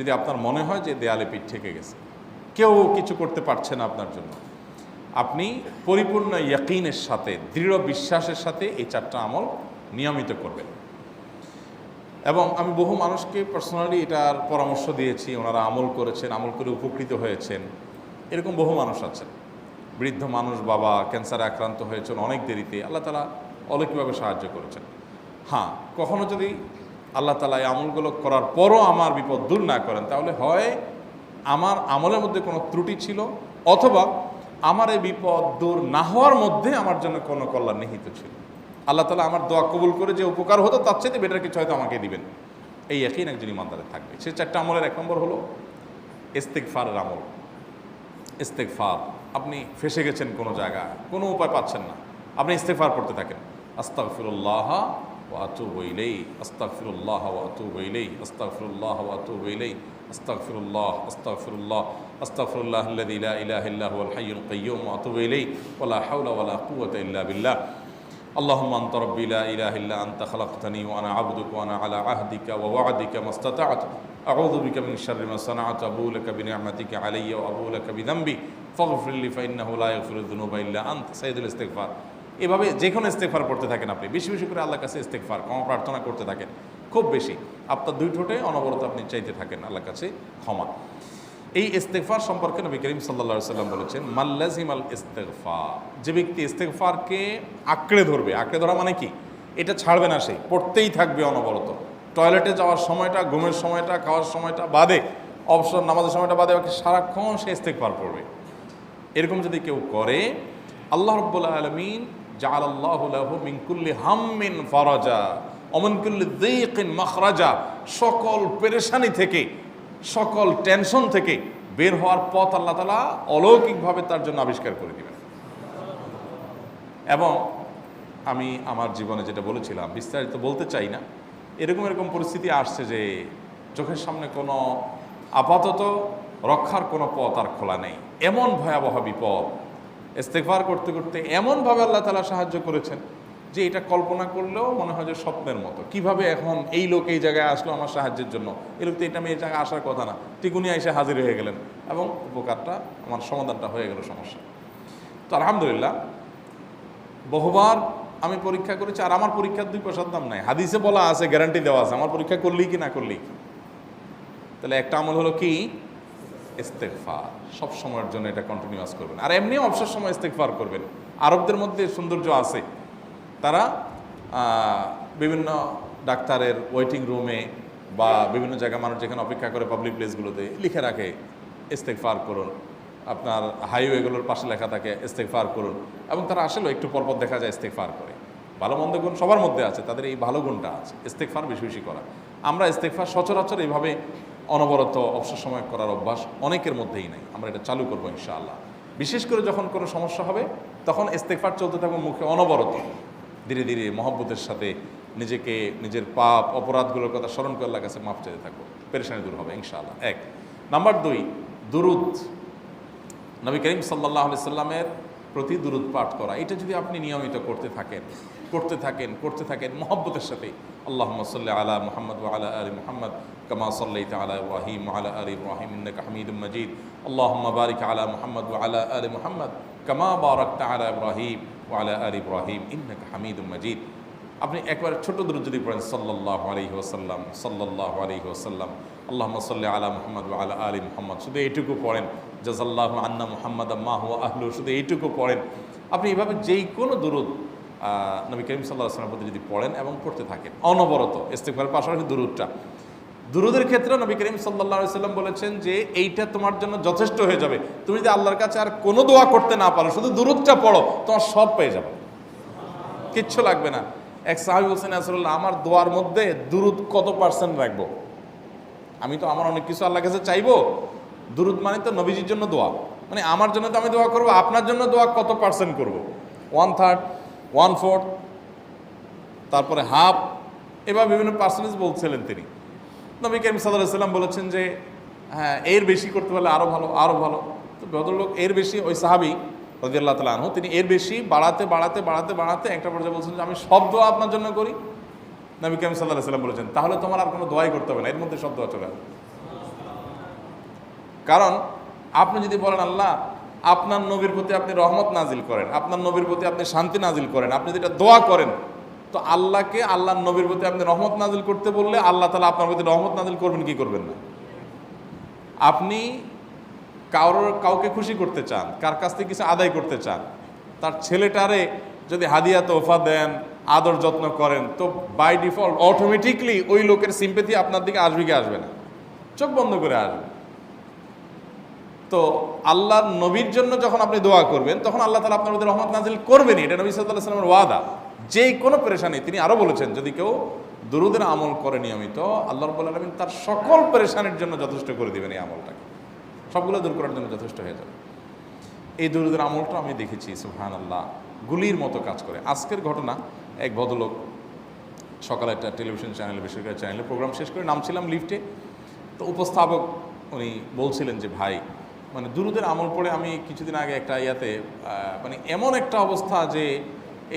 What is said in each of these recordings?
যদি আপনার মনে হয় যে দেয়ালে পিঠ ঠেকে গেছে, কেউ কিছু করতে পারছে না আপনার জন্য, আপনি পরিপূর্ণ ইয়াকিনের সাথে, দৃঢ় বিশ্বাসের সাথে এই 4টা আমল নিয়মিত করবেন। এবং আমি বহু মানুষকে পার্সোনালি এটার পরামর্শ দিয়েছি, ওনারা আমল করেছেন, আমল করে উপকৃত হয়েছেন। এরকম বহু মানুষ আছেন, বৃদ্ধ মানুষ, বাবা ক্যান্সারে আক্রান্ত হয়েছেন অনেক দেরিতে, আল্লাহ তাআলা অলৌকিকভাবে সাহায্য করেছেন। হ্যাঁ, কখনো যদি আল্লাহ তাআলা এই আমলগুলো করার পরও আমার বিপদ দূর না করেন, তাহলে হয় আমার আমলের মধ্যে কোনো ত্রুটি ছিল, অথবা আমার এই বিপদ দূর না হওয়ার মধ্যে আমার জন্য কোনো কল্যাণ নিহিত ছিল। আল্লাহ তাআলা আমার দোয়া কবুল করে যে উপকার হতো তার চাইতে বেটার কিছু হয়তো আমাকে দিবেন, এই ইয়াকিন একজন ইমানদারের থাকবে। সেই 4টা আমলের 1 নম্বর হলো ইস্তেগফারের আমল। ইস্তেগফার, আপনি ফেসে গেছেন কোনো জায়গায়, কোনো উপায় পাচ্ছেন না, আপনি ইস্তেগফার করতে থাকেন। আস্তাগফিরুল্লাহ ওয়া আতুবু ইলাইহি, আস্তাগফিরুল্লাহ ওয়া আতুবু ইলাইহি, আস্তাগফিরুল্লাহ ওয়া আতুবু ইলাইহি, আস্তাগফিরুল্লাহ, আস্তাগফিরুল্লাহ, আস্তাগফিরুল্লাহাল্লাযী লা ইলাহা ইল্লা হুয়াল হাইয়ুল কাইয়্যুম ওয়া আতুবু ইলাইহি ওয়া লা হাওলা ওয়া লা কুওয়াতা ইল্লা বিল্লাহ। اللهم أنت ربي لا إله إلا أنت خلقتني وأنا عبدك وأنا على عهدك ووعدك ما استطعت أعوذ بك من شر ما صنعت أبوء لك بنعمتك علي وأبوء لك بذنبي فاغفر لي فإنه لا يغفر الذنوب إلا أنت سيد الاستغفار। এভাবে যে কোনো ইস্তেগফার করতে থাকেন, আপনি বেশি বেশি করে আল্লাহর কাছে ইস্তেগফার, ক্ষমা প্রার্থনা করতে থাকেন, খুব বেশি। আপনার 2 ঠোঁটে অনবরত আপনি চাইতে থাকেন আল্লাহর কাছে ক্ষমা। এই ইস্তেগফার সম্পর্কে নবী করিম সাল্লাল্লাহু আলাইহি ওয়াসাল্লাম বলেছেন, মাল্লাজিমাল ইস্তেগফার, যে ব্যক্তি ইস্তেগফারকে আঁকড়ে ধরবে, আঁকড়ে ধরা মানে কি, এটা ছাড়বে না, সে পড়তেই থাকবে অনবরত। টয়লেটে যাওয়ার সময়টা, ঘুমের সময়টা, খাওয়ার সময়টা বাদে, অবসর নামাজের সময়টা বাদে বাকি সারাক্ষণ সে ইস্তেগফার পড়বে। এরকম যদি কেউ করে, আল্লাহ রাব্বুল আলামিন জাআলাল্লাহু লাহু মিন কুল্লি হাম্মিন ফারাজা ওয়া মিন কুল্লি যায়কিন মাখরাজা, সকল পেরেশানি থেকে, সকল টেনশন থেকে বের হওয়ার পথ আল্লাহ তাআলা অলৌকিকভাবে তার জন্য আবিষ্কার করে দিবেন। এবং আমি আমার জীবনে যেটা বলেছিলাম, বিস্তারিত বলতে চাই না, এরকম পরিস্থিতি আসছে যে চোখের সামনে কোনো আপাতত রক্ষার কোনো পথ আর খোলা নেই, এমন ভয়াবহ বিপদ। ইস্তেগফার করতে করতে এমনভাবে আল্লাহ তাআলা সাহায্য করেছেন যে এটা কল্পনা করলেও মনে হয় যে স্বপ্নের মতো। কিভাবে এখন এই লোক এই জায়গায় আসলো আমার সাহায্যের জন্য, এই লোক তো এটা আমি এই জায়গায় আসার কথা না, টিকুনি এসে হাজির হয়ে গেলেন এবং উপকারটা, আমার সমাধানটা হয়ে গেল সমস্যা। তো আলহামদুলিল্লাহ, বহুবার আমি পরীক্ষা করেছি, আর আমার পরীক্ষার 2 পয়সার দাম নাই। হাদিসে বলা আছে, গ্যারান্টি দেওয়া আছে, আমার পরীক্ষা করলেই কি না করলেই কি। তাহলে একটা আমল হলো কি, ইস্তেগফার। সব সময়ের জন্য এটা কন্টিনিউয়াস করবেন, আর এমনিও অবসর সময় ইস্তেগফার করবেন। আরবদের মধ্যে সৌন্দর্য আছে, তারা বিভিন্ন ডাক্তারের ওয়েটিং রুমে বা বিভিন্ন জায়গায় মানুষ যেখানে অপেক্ষা করে পাবলিক প্লেসগুলোতে লিখে রাখে ইস্তেগফার করুন, আপনার হাইওয়েগুলোর পাশে লেখা থাকে ইস্তেগফার করুন, এবং তারা আসলে একটু পরপর দেখা যায় ইস্তেগফার করে। ভালো মন্দ গুণ সবার মধ্যে আছে, তাদের এই ভালো গুণটা আছে, ইস্তেগফার বেশি বেশি করা। আমরা ইস্তেগফার সচরাচর এইভাবে অনবরত অবসর সময় করার অভ্যাস অনেকের মধ্যেই নাই। আমরা এটা চালু করবো ইনশাআল্লাহ। বিশেষ করে যখন কোনো সমস্যা হবে তখন ইস্তেগফার চলতে থাকবে মুখে অনবরত, ধীরে ধীরে মহব্বতের সাথে নিজেকে, নিজের পাপ অপরাধগুলোর কথা স্মরণ করে আল্লাহর কাছে মাফ চাইতে থাকবো, পেরেশানি দূর হবে ইনশাআল্লাহ। 1 নাম্বার 2, দুরুদ। নবী করিম সাল্লাল্লাহু আলাইহি সাল্লামের প্রতি দুরুদ পাঠ করা, এটা যদি আপনি নিয়মিত করতে থাকেন মহব্বতের সাথে, আল্লাহুম্মা সাল্লি আলা মুহাম্মদ ওয়া আলা আলি মুহাম্মদ কামা সাল্লাইতা আলা ইব্রাহিম ওয়া আলা আলি ইব্রাহিম ইন্নাকা হামিদুম মাজিদ, আল্লাহুম্মা বারিক আলা মুহাম্মদ ওয়া আলা আলি মুহাম্মদ কামা বারাকতা আলা ইব্রাহিম ওয়া আলা আলি ইব্রাহিম ইন্নাকা হামিদুম মাজিদ। আপনি একবার ছোট দুরূদ যদি পড়েন, সাল্লাল্লাহু আলাইহি ওয়াসাল্লাম, সাল্লাল্লাহু আলাইহি ওয়াসাল্লাম, আল্লাহুম্মা সাল্লি আলা মুহাম্মদ ওয়া আলা আলি মুহাম্মদ, শুধু এইটুকু পড়েন। জাযাল্লাহু আন্না মুহাম্মাদাম মা হুয়া আহলু, শুধু এইটুকু পড়েন। আপনি এইভাবে যেই কোনো দুরূদ নবী করিম সাল্লাল্লাহু আলাইহি ওয়াসাল্লামের প্রতি যদি পড়েন এবং পড়তে থাকেন অনবরত, ইস্তেগফারের পাশাপাশি দুরূদের ক্ষেত্রে নবী করিম সাল্লাল্লাহু আলাইহি ওয়াসাল্লাম বলেছেন যে এইটা তোমার জন্য যথেষ্ট হয়ে যাবে। তুমি যদি আল্লাহর কাছে আর কোনো দোয়া করতে না পারো, শুধু দুরূদটা পড়ো, তোমার সব পেয়ে যাবে, কিচ্ছু লাগবে না। এক সাহাবী বলছেন, রাসূলুল্লাহ, আমার দোয়ার মধ্যে দুরূদ কত পার্সেন্ট রাখবো? আমি তো আমার অনেক কিছু আল্লাহর কাছে চাইবো, দুরূদ মানে তো নবীজির জন্য দোয়া, মানে আমার জন্য তো আমি দোয়া করবো, আপনার জন্য দোয়া কত পার্সেন্ট করবো? 1/3, 1/4, তারপরে হাফ, এবার বিভিন্ন পার্সেন্টেজ বলছিলেন তিনি। নবী করিম সাল্লাল্লাহু আলাইহি ওয়াসাল্লাম বলেছেন যে হ্যাঁ, এর বেশি করতে পারলে আরও ভালো, আরও ভালো। তো ভদ্রলোক এর বেশি, ওই সাহাবী রাদিয়াল্লাহু তাআলা আনহু, তিনি এর বেশি বাড়াতে একটা পর্যায়ে বলছেন যে আমি সব দোয়া আপনার জন্য করি। নবী করিম সাল্লাল্লাহু আলাইহি ওয়াসাল্লাম বলেছেন, তাহলে তোমার আর কোনো দোয়াই করতে হবে না, এর মধ্যে সব দোয়া চলে আসবে। কারণ আপনি যদি বলেন আল্লাহ আপনার নবীর প্রতি আপনি রহমত নাজিল করেন, আপনার নবীর প্রতি আপনি শান্তি নাজিল করেন, আপনি যেটা দোয়া করেন, তো আল্লাহকে আল্লাহর নবীর প্রতি আপনি রহমত নাজিল করতে বললে আল্লাহ তাআলা আপনার প্রতি রহমত নাজিল করবেন কি করবেন না? আপনি কাউকে খুশি করতে চান, কার কাছ থেকে কিছু আদায় করতে চান, তার ছেলেটারে যদি হাদিয়া তোহফা দেন, আদর যত্ন করেন, তো বাই ডিফল্ট অটোমেটিকলি ওই লোকের সিম্পেথি আপনার দিকে আসবে কি আসবে না? চোখ বন্ধ করে আসবে। তো আল্লাহর নবীর জন্য যখন আপনি দোয়া করবেন তখন আল্লাহ তাআলা আপনার মধ্যে রহমত নাজিল করবেনই, এটা নবী সাল্লাল্লাহু আলাইহি ওয়াসাল্লামের ওয়াদা। যে কোনো পেরেশানি, তিনি আরও বলেছেন যদি কেউ দুরূদের আমল করে নিয়মিত, আল্লাহ রাব্বুল আলামিন তার সকল পেরেশানির জন্য যথেষ্ট করে দিবেন। এই আমলটাকে সবগুলো দূর করার জন্য যথেষ্ট হয়ে যাবে। এই দুরূদের আমলটা আমি দেখেছি সুবহানাল্লাহ গুলির মতো কাজ করে। আজকের ঘটনা, এক ভদ্রলোক সকালে একটা টেলিভিশন চ্যানেলে, বেসরকারি চ্যানেলে প্রোগ্রাম শেষ করে নামছিলাম লিফটে, তো উপস্থাপক উনি বলছিলেন যে ভাই মানে দুরূদের আমল পড়ে আমি কিছুদিন আগে একটা ইয়াতে মানে এমন একটা অবস্থা যে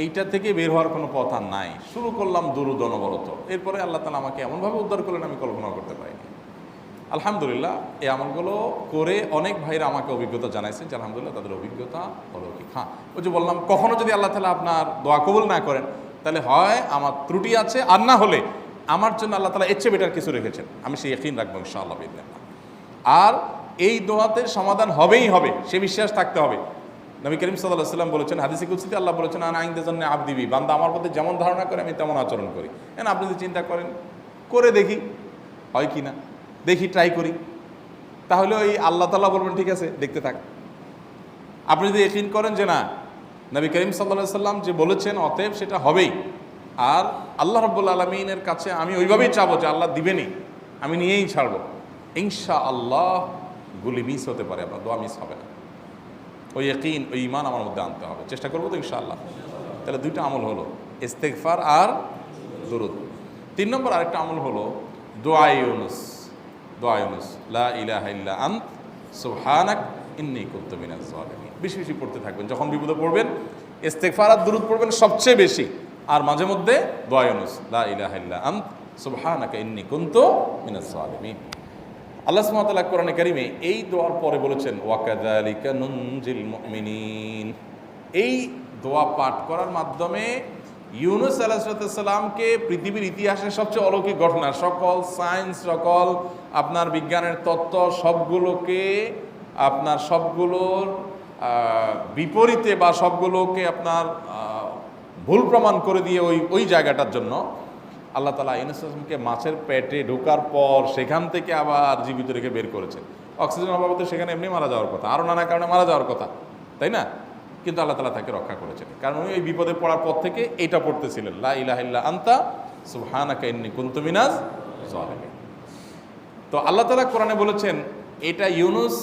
এইটা থেকে বের হওয়ার কোনো পথ আর নাই, শুরু করলাম দুরূদ অনবরত, এরপরে আল্লাহ তাআলা আমাকে এমনভাবে উদ্ধার করলেন আমি কল্পনা করতে পারিনি। আলহামদুলিল্লাহ এই আমলগুলো করে অনেক ভাইরা আমাকে অভিজ্ঞতা জানাইছেন যে আলহামদুলিল্লাহ তাদের অভিজ্ঞতা অলৌকিক। হ্যাঁ, ওই যে বললাম কখনো যদি আল্লাহ তাআলা আপনার দোয়া কবুল না করেন তাহলে হয় আমার ত্রুটি আছে, আর না হলে আমার জন্য আল্লাহ তাআলা এর চেয়ে বেটার কিছু রেখেছেন, আমি সেই ইয়াকিন রাখবো ইনশাআল্লাহ বিইذنিল্লাহ। আর এই দোয়াতে সমাধান হবেই হবে, সে বিশ্বাস থাকতে হবে। নবী করিম সাল্লাল্লাহু আলাইহি ওয়াসাল্লাম বলেছেন, হাদিসে কুদসিতে আল্লাহ বলেছেন আনা ইনদা যান্নি আবদি বি, বান্দা আমার প্রতি যেমন ধারণা করে আমি তেমন আচরণ করি। এখন আপনি যদি চিন্তা করেন করে দেখি হয় কি না, দেখি ট্রাই করি, তাহলে ওই আল্লাহ তাআলা বলবেন ঠিক আছে দেখতে থাক। আপনি যদি ইয়াকিন করেন যে না নবী করিম সাল্লাল্লাহু আলাইহি ওয়াসাল্লাম যে বলেছেন অতএব সেটা হবেই, আর আল্লাহ রাব্বুল আলামিনের কাছে আমি ওইভাবেই চাবো যে আল্লাহ দিবেনই, আমি নিয়েই ছাড়বো, ইনশাআল্লাহ গুলি মিস হতে পারে, আপনার দোয়া মিস হবে না। ওই ইয়াকিন, ওই ঈমান আমার মধ্যে আনতে হবে, চেষ্টা করবো তো ইনশাআল্লাহ। তাহলে দুইটা আমল হলো, ইস্তেগফার আর দুরূদ। 3 নম্বর আরেকটা আমল হলো দোয়া ইউনুস। দোয়া ইউনুস, লা ইলাহা ইল্লা আনত সুবহানাক ইন্নী কুনতু মিনাজ জালিমিন। বেশি বেশি পড়তে থাকবেন, যখন বিপদে পড়বেন ইস্তেগফার আর দুরূদ পড়বেন সবচেয়ে বেশি, আর মাঝে মধ্যে দোয়া ইউনুস, লা ইলাহা ইল্লা আনত সুবহানাকা ইন্নী কুনতু মিনাজ জালিমিন। আল্লাহ সুবহানাহু ওয়া তাআলা কোরআনে কারিমে এই দোয়ার পরে বলেছেন ওয়াকাযালিকা নুনজিল মুমিনিন। এই দোয়া পাঠ করার মাধ্যমে ইউনুস আলাইহিস সালামকে পৃথিবীর ইতিহাসের সবচেয়ে অলৌকিক ঘটনা, সকল সায়েন্স, সকল আপনার বিজ্ঞানের তত্ত্ব সবগুলোকে আপনার সবগুলোর বিপরীতে বা সবগুলোকে আপনার ভুল প্রমাণ করে দিয়ে ওই জায়গাটার জন্য আল্লাহ তাআলা ইউনুস আলাইহিসকে মাছের পেটে ঢোকার পর সেখান থেকে আবার জীবিত রেখে বের করেছেন। অক্সিজেন অভাবে তো সেখানে এমনি মারা যাওয়ার কথা, আরও নানা কারণে মারা যাওয়ার কথা, তাই না? কিন্তু আল্লাহ তাআলা তাকে রক্ষা করেছেন, কারণ উনি ওই বিপদে পড়ার পর থেকে এইটা পড়তেছিলেন, লা ইলাহা ইল্লা আনতা সুবহানাকা ইন্নী কুনতু মিনাজ জালিমিন। তো আল্লাহ তাআলা কোরআনে বলেছেন এটা ইউনুস,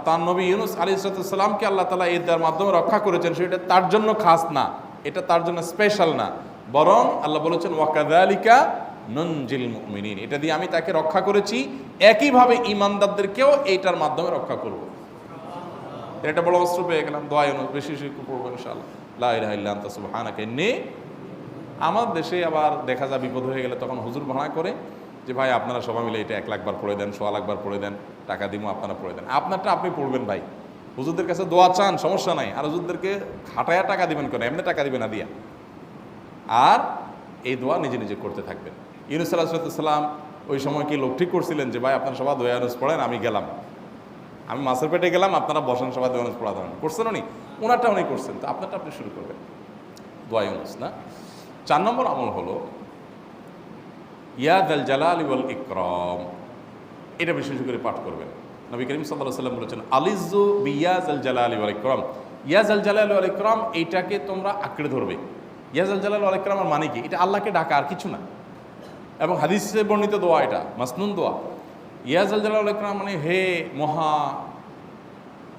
তার নবী ইউনুস আলাইহিস সালামকে আল্লাহ তাআলা এর মাধ্যমে রক্ষা করেছেন, সেটা তার জন্য খাস না, এটা তার জন্য স্পেশাল না, বরং আল্লাহ বলেছেন ওয়াকাযালিকা নুনজিল মুমিনিন, এটা দিয়ে আমি তাকে রক্ষা করেছি, একইভাবে ঈমানদারদেরকেও এইটার মাধ্যমে রক্ষা করব। এটা বড় অস্ত্র পেয়ে গেলাম। দোয়া ইউনুস বেশি বেশি পড়বো ইনশাআল্লাহ, লা ইলাহা ইল্লা আনতা সুবহানাকা ইন্নী। আমার দেশে আবার দেখা যায় বিপদ হয়ে গেলে তখন হুজুর ভাড়া করে যে ভাই আপনারা সবাই মিলে এটা 1 লাখ বার পড়ে দেন, 1.25 লাখ বার পড়ে দেন, টাকা দিব আপনারা পড়ে দেন। আপনারটা আপনি পড়বেন ভাই, হুজুরদের কাছে দোয়া চান সমস্যা নাই, আর হুজুরদেরকে খাটায়া টাকা দিবেন কেন, এমনি টাকা দিবেন না দিয়া। আর এই দোয়া নিজে নিজে করতে থাকবেন। ইউনুস আলাইহিস সালাম ওই সময় কি লোক ঠিক করছিলেন যে ভাই আপনারা সবাই দোয়া ইউনুস পড়েন, আমি গেলাম, আমি মাছের পেটে গেলাম, আপনারা বসেন সবাই দোয়া ইউনুস পড়া দেন, করছেন উনি? ওনারটা উনি করছেন, তো আপনারটা আপনি শুরু করবেন দোয়া ইউনুস না। 4 নম্বর আমল হলো ইয়া যাল জালালি ওয়াল ইকরাম, এটা বিশেষ করে পাঠ করবেন। নবী করিম সাল্লাল্লাহু আলাইহি ওয়াসাল্লাম বলেছেন আলিযু বিয়া যাল জালালি ওয়াল ইকরাম, ইয়া যাল জালালি ওয়াল ইকরাম, এইটাকে তোমরা আঁকড়ে ধরবে। ইয়া যাল জালালি ওয়াল ইকরামের মানে কি? এটা আল্লাহকে ডাকা, আর কিছু না, এবং হাদিসে বর্ণিত দোয়া, এটা মাসনুন দোয়া। ইয়া যাল জালালি ওয়াল ইকরাম মানে হে মহা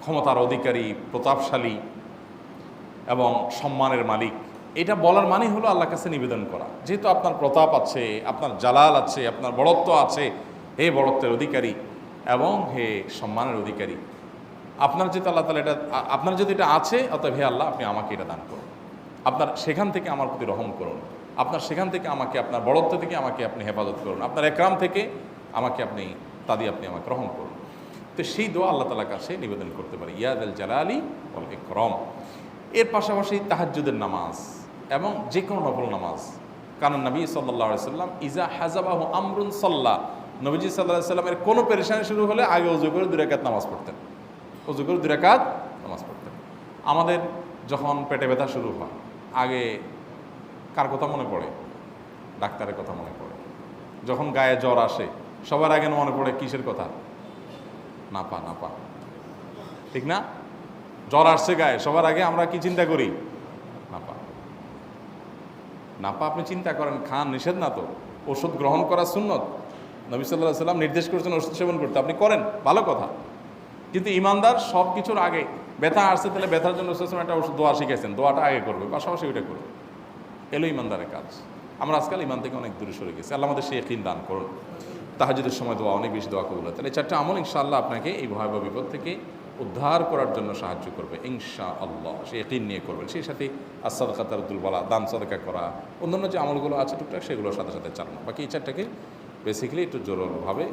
ক্ষমতার অধিকারী, প্রতাপশালী এবং সম্মানের মালিক, এটা বলার মানে হলো আল্লাহর কাছে নিবেদন করা, যেহেতু আপনার প্রতাপ আছে, আপনার জালাল আছে, আপনার বড়ত্ব আছে, হে বড়ত্বের অধিকারী এবং হে সম্মানের অধিকারী, আপনার যেহেতু আল্লাহ তাআলা এটা, আপনার যদি এটা আছে, অতএব হে আল্লাহ আপনি আমাকে এটা দান করুন, আপনার সেখান থেকে আমার প্রতি রহম করুন, আপনার সেখান থেকে আমাকে, আপনার বড়ত্ব থেকে আমাকে আপনি হেফাজত করুন, আপনার একরাম থেকে আমাকে আপনি, তা দিয়ে আপনি আমাকে রহম করুন। তো সেই দোয়া আল্লাহ তাআলার কাছে নিবেদন করতে পারি, ইয়া যাল জালালি ওয়াল ইকরাম। এর পাশাপাশি তাহাজ্জুদের নামাজ এবং যে কোনো নফল নামাজ, কারণ নবী সাল্লাল্লাহু আলাইহি সাল্লাম ইজা হাজাবাহু আমরুন সাল্লাহ, নবীজি সাল্লাল্লাহু আলাইহি সাল্লামের কোনো পেরেশানি শুরু হলে আগে ওযু করে 2 রাকাত নামাজ পড়তেন, ওযু করে 2 রাকাত নামাজ পড়তেন। আমাদের যখন পেটে ব্যথা শুরু হয় আগে কার কথা মনে পড়ে? ডাক্তারের কথা মনে পড়ে। যখন গায়ে জ্বর আসে সবার আগে মনে পড়ে কিসের কথা? নাপা, নাপা, ঠিক না? জ্বর আসছে গায়ে, সবার আগে আমরা কি চিন্তা করি? নাপা। নাপা আপনি চিন্তা করেন, খান, নিষেধ না তো, ওষুধ গ্রহণ করা সুন্নত। নবী সাল্লাল্লাহু আলাইহি সাল্লাম নির্দেশ করেছেন ওষুধ সেবন করতে, আপনি করেন, ভালো কথা। কিন্তু ইমানদার সব কিছুর আগে ব্যথা আসছে, তাহলে ব্যথার জন্য একটা ওষুধ দোয়া শিখেছেন, দোয়াটা আগে করবে, পাশাপাশি ওইটা করবে। এলো ইমানদারের কাজ। আমরা আজকাল ইমান থেকে অনেক দূরে সরে গেছি। আল্লাহ আমাদের সেই ইয়াকিন দান করুন। তাহাজ্জুদের সময় দোয়া, অনেক বেশি দোয়া কবুল হয়। তাহলে 4টা আমল ইনশাআল্লাহ আপনাকে এই ভয়াবহ বিপদ থেকে উদ্ধার করার জন্য সাহায্য করবে ইনশাআল্লাহ। সে ইয়াকিন নিয়ে করবেন। সেই সাথে as-সাদাকা তারদুল বালা, দান সাদাকা করা, অন্যান্য যে আমলগুলো আছে টুকটাক সেগুলোর সাথে সাথে চালানো। বাকি এই 4টাকে বেসিক্যালি একটু জোরভাবে